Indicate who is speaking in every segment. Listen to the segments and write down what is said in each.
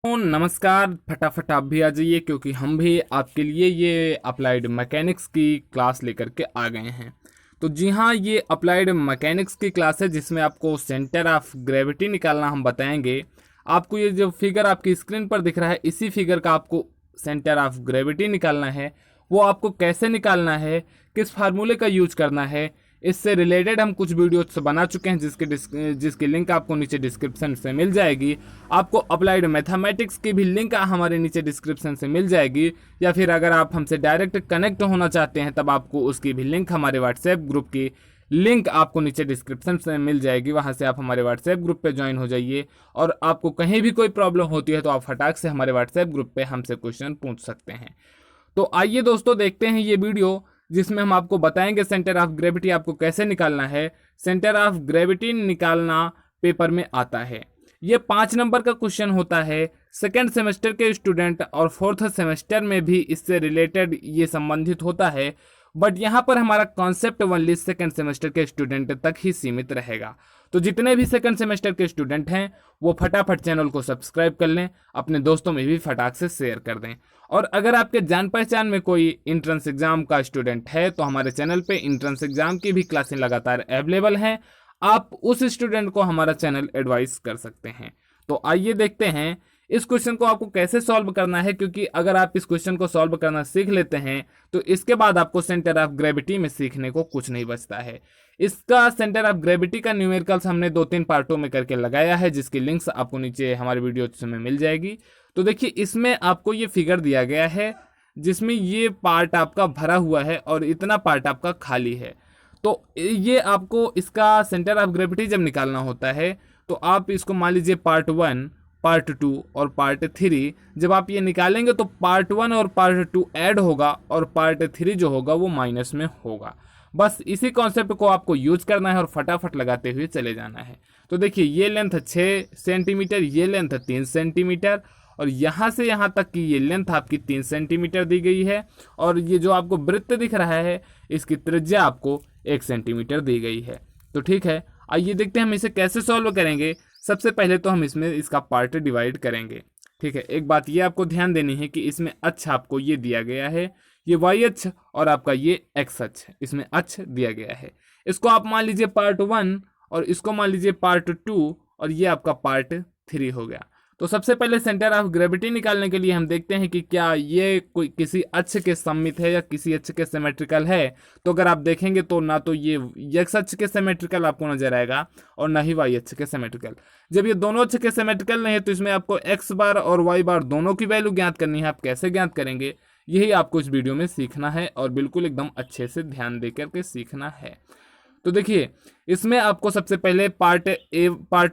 Speaker 1: तो नमस्कार। फटाफट आप भी आ जाइए क्योंकि हम भी आपके लिए ये अप्लाइड मैकेनिक्स की क्लास लेकर के आ गए हैं। तो जी हाँ, ये अप्लाइड मैकेनिक्स की क्लास है जिसमें आपको सेंटर ऑफ ग्रेविटी निकालना हम बताएंगे। आपको ये जो फिगर आपकी स्क्रीन पर दिख रहा है, इसी फिगर का आपको सेंटर ऑफ ग्रेविटी निकालना है। वो आपको कैसे निकालना है, किस फार्मूले का यूज करना है, इससे रिलेटेड हम कुछ वीडियोस बना चुके हैं जिसकी लिंक आपको नीचे डिस्क्रिप्शन से मिल जाएगी। आपको अप्लाइड मैथमेटिक्स की भी लिंक हमारे नीचे डिस्क्रिप्शन से मिल जाएगी, या फिर अगर आप हमसे डायरेक्ट कनेक्ट होना चाहते हैं तब आपको उसकी भी लिंक हमारे व्हाट्सएप ग्रुप की लिंक आपको नीचे डिस्क्रिप्शन से मिल जाएगी। वहां से आप हमारे व्हाट्सएप ग्रुप पे ज्वाइन हो जाइए, और आपको कहीं भी कोई प्रॉब्लम होती है तो आप फटाक से हमारे व्हाट्सएप ग्रुप पे हमसे क्वेश्चन पूछ सकते हैं। तो आइए दोस्तों, देखते हैं ये वीडियो जिसमें हम आपको बताएंगे सेंटर ऑफ ग्रेविटी आपको कैसे निकालना है। सेंटर ऑफ ग्रेविटी निकालना पेपर में आता है। ये 5 नंबर का क्वेश्चन होता है। सेकेंड सेमेस्टर के स्टूडेंट और फोर्थ सेमेस्टर में भी इससे रिलेटेड ये संबंधित होता है, बट यहाँ पर हमारा कॉन्सेप्ट ओनली सेकेंड सेमेस्टर के स्टूडेंट तक ही सीमित रहेगा। तो जितने भी सेकंड सेमेस्टर के स्टूडेंट हैं वो फटाफट चैनल को सब्सक्राइब कर लें, अपने दोस्तों में भी फटाक से शेयर कर दें। और अगर आपके जान पहचान में कोई इंट्रेंस एग्जाम का स्टूडेंट है तो हमारे चैनल पे इंट्रेंस एग्जाम की भी क्लासें लगातार अवेलेबल हैं। आप उस स्टूडेंट को हमारा चैनल एडवाइस कर सकते हैं। तो आइए देखते हैं इस क्वेश्चन को आपको कैसे सॉल्व करना है, क्योंकि अगर आप इस क्वेश्चन को सॉल्व करना सीख लेते हैं तो इसके बाद आपको सेंटर ऑफ ग्रेविटी में सीखने को कुछ नहीं बचता है। इसका सेंटर ऑफ ग्रेविटी का न्यूमेरिकल्स हमने 2-3 पार्टों में करके लगाया है, जिसकी लिंक्स आपको नीचे हमारे वीडियो में मिल जाएगी। तो देखिए, इसमें आपको ये फिगर दिया गया है जिसमें ये पार्ट आपका भरा हुआ है और इतना पार्ट आपका खाली है। तो ये आपको इसका सेंटर ऑफ ग्रेविटी जब निकालना होता है तो आप इसको मान लीजिए पार्ट 1, पार्ट 2 और पार्ट 3। जब आप ये निकालेंगे तो पार्ट 1 और पार्ट 2 ऐड होगा और पार्ट 3 जो होगा वो माइनस में होगा। बस इसी कॉन्सेप्ट को आपको यूज करना है और फटाफट लगाते हुए चले जाना है। तो देखिए, ये लेंथ 6 सेंटीमीटर, ये लेंथ 3 सेंटीमीटर, और यहाँ से यहाँ तक की ये लेंथ आपकी 3 सेंटीमीटर दी गई है। और ये जो आपको वृत्त दिख रहा है इसकी त्रिज्या आपको 1 सेंटीमीटर दी गई है। तो ठीक है, आइए देखते हैं हम इसे कैसे सॉल्व करेंगे। सबसे पहले तो हम इसमें इसका पार्ट डिवाइड करेंगे। ठीक है, एक बात ये आपको ध्यान देनी है कि इसमें अक्ष आपको ये दिया गया है, ये वाई अक्ष और आपका ये एक्स अक्ष, इसमें अक्ष दिया गया है। इसको आप मान लीजिए पार्ट 1 और इसको मान लीजिए पार्ट 2 और ये आपका पार्ट 3 हो गया। तो सबसे पहले सेंटर ऑफ ग्रेविटी निकालने के लिए हम देखते हैं कि क्या ये कोई किसी अक्ष के सममित है या किसी अक्ष के सिमेट्रिकल है। तो अगर आप देखेंगे तो ना तो ये एक्स अक्ष के सिमेट्रिकल आपको नजर आएगा और ना ही वाई अक्ष के सिमेट्रिकल। जब ये दोनों अक्ष के सिमेट्रिकल नहीं है तो इसमें आपको एक्स बार और वाई बार दोनों की वैल्यू ज्ञात करनी है। आप कैसे ज्ञात करेंगे यही आपको इस वीडियो में सीखना है, और बिल्कुल एकदम अच्छे से ध्यान देकर के सीखना है। तो देखिए, इसमें आपको सबसे पहले पार्ट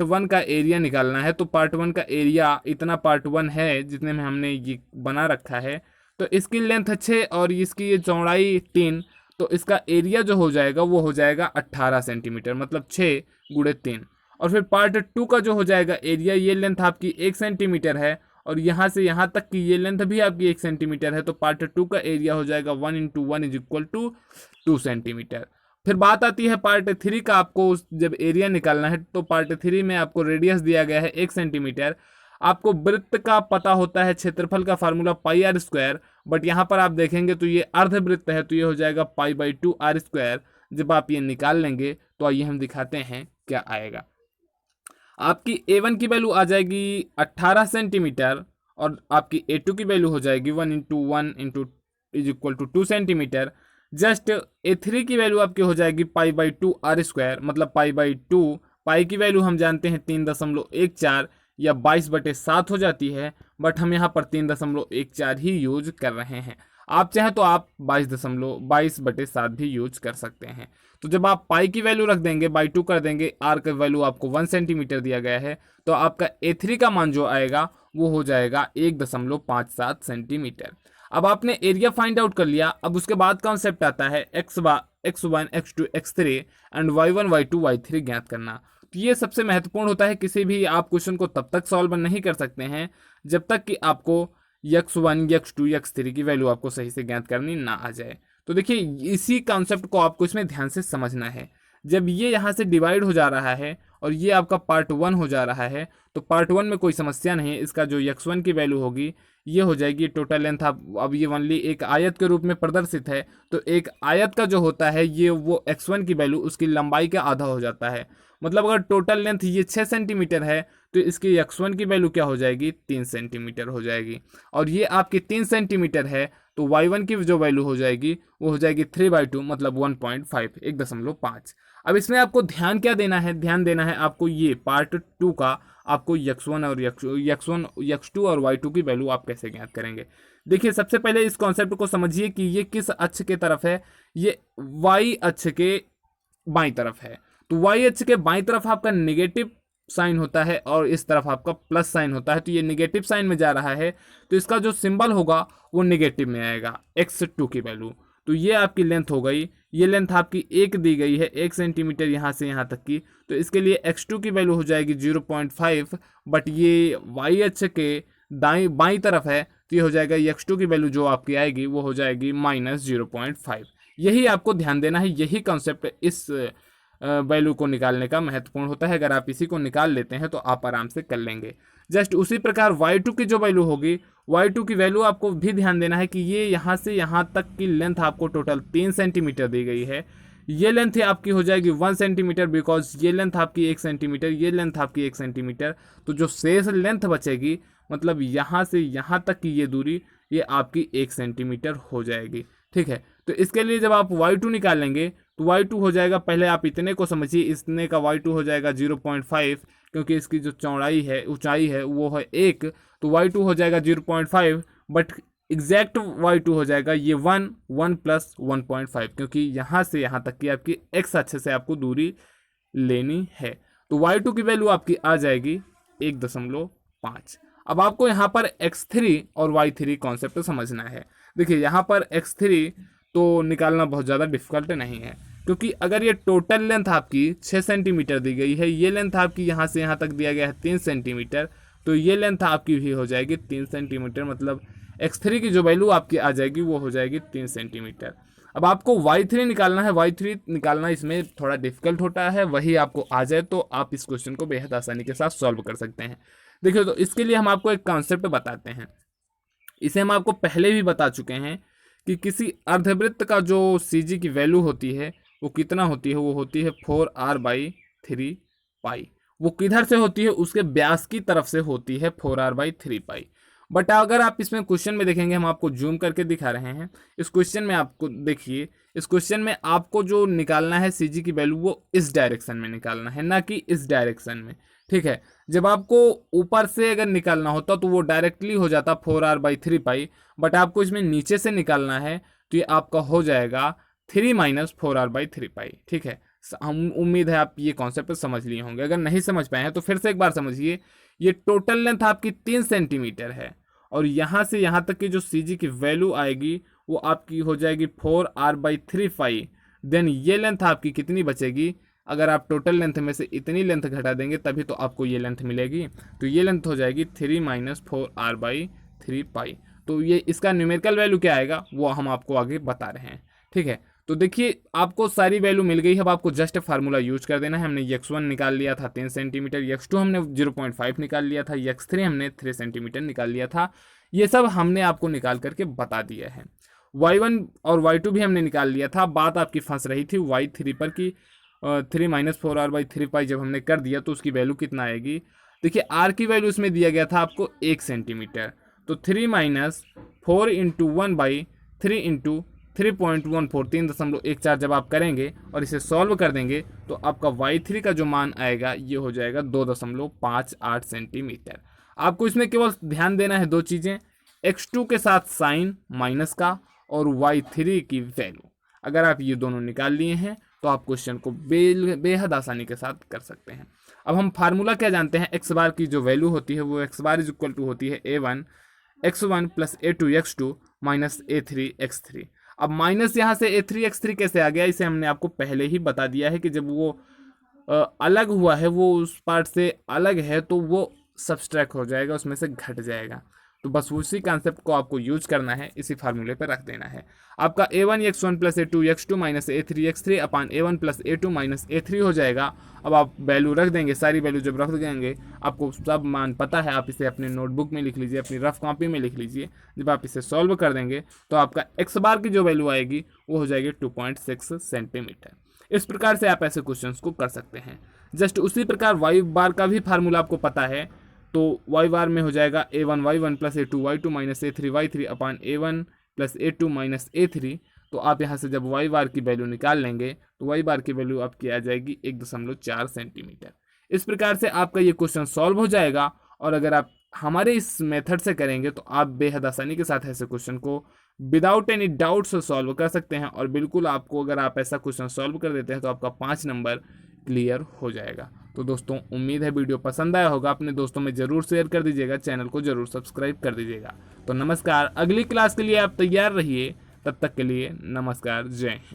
Speaker 1: 1 का एरिया निकालना है। तो पार्ट 1 का एरिया इतना पार्ट 1 है जितने में हमने ये बना रखा है। तो इसकी लेंथ 6 और इसकी ये चौड़ाई 3, तो इसका एरिया जो हो जाएगा वो हो जाएगा 18 सेंटीमीटर, मतलब 6 गुणे 3। और फिर पार्ट 2 का जो हो जाएगा एरिया, ये लेंथ आपकी 1 सेंटीमीटर है और यहाँ से यहाँ तक की ये लेंथ भी आपकी 1 सेंटीमीटर है। तो पार्ट 2 का एरिया हो जाएगा 1 × 1 = 2 सेंटीमीटर। फिर बात आती है पार्ट 3 का। आपको जब एरिया निकालना है तो पार्ट 3 में आपको रेडियस दिया गया है 1 सेंटीमीटर। आपको वृत्त का पता होता है क्षेत्रफल का फार्मूला πr², बट यहाँ पर आप देखेंगे तो ये अर्धवृत्त है तो ये हो जाएगा π/2r²। जब आप ये निकाल लेंगे तो आइए हम दिखाते हैं क्या आएगा। आपकी A1 की वैल्यू आ जाएगी 18 सेंटीमीटर और आपकी A2 की वैल्यू हो जाएगी 1 × 1 = 2 सेंटीमीटर। जस्ट A3 की वैल्यू आपकी हो जाएगी π/2r², मतलब π/2। पाई की वैल्यू हम जानते हैं 3.14 या 22/7 हो जाती है, बट हम यहाँ पर 3.14 ही यूज कर रहे हैं। आप चाहें तो आप 22.7 भी यूज कर सकते हैं। तो जब आप पाई की वैल्यू रख देंगे, बाई 2 कर देंगे, आर का वैल्यू आपको 1 सेंटीमीटर दिया गया है, तो आपका A3 का मान जो आएगा वो हो जाएगा 1.57 सेंटीमीटर। अब आपने एरिया फाइंड आउट कर लिया। अब उसके बाद कॉन्सेप्ट आता है x1, x2, x3 and y1, y2, y3 ज्ञात करना। तो ये सबसे महत्वपूर्ण होता है। किसी भी आप क्वेश्चन को तब तक सॉल्व नहीं कर सकते हैं जब तक कि आपको x1, x2, x3 की वैल्यू आपको सही से ज्ञात करनी ना आ जाए। तो देखिए, इसी कॉन्सेप्ट को आपको इसमें ध्यान से समझना है। जब ये यहाँ से डिवाइड हो जा रहा है और ये आपका पार्ट 1 हो जा रहा है। तो पार्ट 1 में कोई समस्या नहीं है। इसका जो x1 की वैल्यू होगी ये हो जाएगी टोटल लेंथ। अब ये ओनली एक आयत के रूप में प्रदर्शित है, तो एक आयत का जो होता है ये वो x1 की वैल्यू उसकी लंबाई का आधा हो जाता है। मतलब अगर टोटल लेंथ ये 6 सेंटीमीटर है तो इसकी x1 की वैल्यू क्या हो जाएगी, 3 सेंटीमीटर हो जाएगी। और ये आपकी 3 सेंटीमीटर है तो y1 की जो वैल्यू हो जाएगी वो हो जाएगी 3/2 मतलब 1.5 1.5। अब इसमें आपको ध्यान क्या देना है, ध्यान देना है आपको ये पार्ट 2 का, आपको x1 और x1 x2 और y2 की वैल्यू आप कैसे ज्ञात करेंगे। देखिए सबसे पहले इस कॉन्सेप्ट को समझिए कि ये किस अक्ष के तरफ है, ये y अक्ष के बाईं तरफ है। तो y अक्ष के बाईं तरफ आपका नेगेटिव साइन होता है और इस तरफ आपका प्लस साइन होता है। तो ये नेगेटिव साइन में जा रहा है तो इसका जो सिंबल होगा वो नेगेटिव में आएगा, x2 की वैल्यू। तो ये आपकी लेंथ हो गई, ये लेंथ आपकी 1 दी गई है, 1 सेंटीमीटर यहाँ से यहाँ तक की। तो इसके लिए x2 की वैल्यू हो जाएगी 0.5, बट ये y अक्ष के दाईं बाईं तरफ है तो ये हो जाएगा x2 की वैल्यू जो आपकी आएगी वो हो जाएगी -0.5। यही आपको ध्यान देना है, यही कॉन्सेप्ट इस वैल्यू को निकालने का महत्वपूर्ण होता है। अगर आप इसी को निकाल लेते हैं तो आप आराम से कर लेंगे। जस्ट उसी प्रकार y2 की जो वैल्यू होगी, y2 की वैल्यू आपको भी ध्यान देना है कि ये यहाँ से यहाँ तक की लेंथ आपको टोटल 3 सेंटीमीटर दी गई है। ये लेंथ आपकी हो जाएगी 1 सेंटीमीटर, बिकॉज ये लेंथ आपकी 1 सेंटीमीटर, ये लेंथ आपकी 1 सेंटीमीटर। तो जो शेष लेंथ बचेगी मतलब यहाँ से यहाँ तक की ये दूरी, ये आपकी 1 सेंटीमीटर हो जाएगी। ठीक है, तो इसके लिए जब आप y2 निकालेंगे तो y2 हो जाएगा, पहले आप इतने को समझिए, इतने का y2 हो जाएगा 0.5, क्योंकि इसकी जो चौड़ाई है ऊंचाई है वो है 1, तो y2 हो जाएगा 0.5, बट एग्जैक्ट y2 हो जाएगा ये 1 + 1.5, क्योंकि यहाँ से यहाँ तक की आपकी x अक्ष से आपको दूरी लेनी है। तो y2 की वैल्यू आपकी आ जाएगी 1.5। अब आपको यहाँ पर x3 और y3 कॉन्सेप्ट समझना है। देखिए यहाँ पर x3 तो निकालना बहुत ज़्यादा डिफिकल्ट नहीं है, क्योंकि अगर ये टोटल लेंथ आपकी 6 सेंटीमीटर दी गई है, ये लेंथ आपकी यहाँ से यहाँ तक दिया गया है 3 सेंटीमीटर, तो ये लेंथ आपकी भी हो जाएगी 3 सेंटीमीटर। मतलब x3 की जो वैल्यू आपकी आ जाएगी वो हो जाएगी 3 सेंटीमीटर। अब आपको y3 निकालना है, y3 निकालना इसमें थोड़ा डिफिकल्ट होता है, वही आपको आ जाए तो आप इस क्वेश्चन को बेहद आसानी के साथ सॉल्व कर सकते हैं। देखिए तो इसके लिए हम आपको एक कॉन्सेप्ट बताते हैं, इसे हम आपको पहले भी बता चुके हैं कि किसी अर्धवृत्त का जो CG की वैल्यू होती है वो कितना होती है, वो होती है 4r/3π। वो किधर से होती है, उसके व्यास की तरफ से होती है 4r/3π। बट अगर आप इसमें क्वेश्चन में देखेंगे, हम आपको जूम करके दिखा रहे हैं, इस क्वेश्चन में आपको देखिए, इस क्वेश्चन में आपको जो निकालना है CG की वैल्यू वो इस डायरेक्शन में निकालना है, ना कि इस डायरेक्शन में। ठीक है, जब आपको ऊपर से अगर निकालना होता तो वो डायरेक्टली हो जाता 4r/3π, बट आपको इसमें नीचे से निकालना है तो ये आपका हो जाएगा 3 - 4r/3π। ठीक है, हम उम्मीद है आप ये कॉन्सेप्ट समझ लिए होंगे। अगर नहीं समझ पाए हैं तो फिर से एक बार समझिए। ये टोटल लेंथ आपकी 3 सेंटीमीटर है और यहाँ से यहाँ तक की जो CG की वैल्यू आएगी वो आपकी हो जाएगी 4r/3π। देन ये लेंथ आपकी कितनी बचेगी, अगर आप टोटल लेंथ में से इतनी लेंथ घटा देंगे तभी तो आपको ये लेंथ मिलेगी। तो ये लेंथ हो जाएगी 3 - 4r/3π। तो ये इसका न्यूमेरिकल वैल्यू क्या आएगा वो हम आपको आगे बता रहे हैं। ठीक है, तो देखिए आपको सारी वैल्यू मिल गई है। अब आपको जस्ट फार्मूला यूज कर देना है। हमने x1 निकाल लिया था 3 सेंटीमीटर, x2 हमने 0.5 निकाल लिया था, x3 हमने 3 सेंटीमीटर निकाल लिया था। ये सब हमने आपको निकाल करके बता दिया है। y1 और y2 भी हमने निकाल लिया था। बात आपकी फंस रही थी y3 पर कि 3 - 4r/3π जब हमने कर दिया तो उसकी वैल्यू कितना आएगी। देखिए r की वैल्यू इसमें दिया गया था आपको 1 सेंटीमीटर, तो 3 - 4 × 1/3 × 3.14 3.14 जब आप करेंगे और इसे सॉल्व कर देंगे तो आपका y3 का जो मान आएगा ये हो जाएगा 2.58 सेंटीमीटर। आपको इसमें केवल ध्यान देना है दो चीज़ें, x2 के साथ साइन माइनस का और y3 की वैल्यू। अगर आप ये दोनों निकाल लिए हैं तो आप क्वेश्चन को बेहद आसानी के साथ कर सकते हैं। अब हम फार्मूला क्या जानते हैं, x बार की जो वैल्यू होती है वो x बार = होती है a1 x1 + a2 x2 - a3 x3। अब माइनस यहाँ से a3 x3 कैसे आ गया, इसे हमने आपको पहले ही बता दिया है कि जब वो अलग हुआ है, वो उस पार्ट से अलग है तो वो सब्सट्रैक्ट हो जाएगा, उसमें से घट जाएगा। तो बस उसी कॉन्सेप्ट को आपको यूज करना है, इसी फार्मूले पर रख देना है। आपका a1x1 plus a2x2 minus a3x3 अपान a1 plus a2 minus a3 हो जाएगा। अब आप वैल्यू रख देंगे, सारी वैल्यू जब रख देंगे आपको सब मान पता है, आप इसे अपने नोटबुक में लिख लीजिए, अपनी रफ कॉपी में लिख लीजिए। जब आप इसे सॉल्व कर देंगे तो आपका एक्स बार की जो वैल्यू आएगी वो हो जाएगी 2.6 सेंटीमीटर। इस प्रकार से आप ऐसे क्वेश्चंस को कर सकते हैं। जस्ट उसी प्रकार वाई बार का भी फार्मूला आपको पता है, तो वाई बार में हो जाएगा a1y1 plus a2y2 minus a3y3 अपान a1 plus a2 minus a3। तो आप यहाँ से जब वाई बार की वैल्यू निकाल लेंगे तो वाई बार की वैल्यू आपकी आ जाएगी 1.4 सेंटीमीटर। इस प्रकार से आपका ये क्वेश्चन सॉल्व हो जाएगा। और अगर आप हमारे इस मेथड से करेंगे तो आप बेहद आसानी के साथ ऐसे क्वेश्चन को विदाउट एनी डाउट से सॉल्व कर सकते हैं। और बिल्कुल आपको अगर आप ऐसा क्वेश्चन सॉल्व कर देते हैं तो आपका 5 नंबर क्लियर हो जाएगा। तो दोस्तों उम्मीद है वीडियो पसंद आया होगा, अपने दोस्तों में ज़रूर शेयर कर दीजिएगा, चैनल को ज़रूर सब्सक्राइब कर दीजिएगा। तो नमस्कार, अगली क्लास के लिए आप तैयार रहिए, तब तक के लिए नमस्कार, जय हिंद।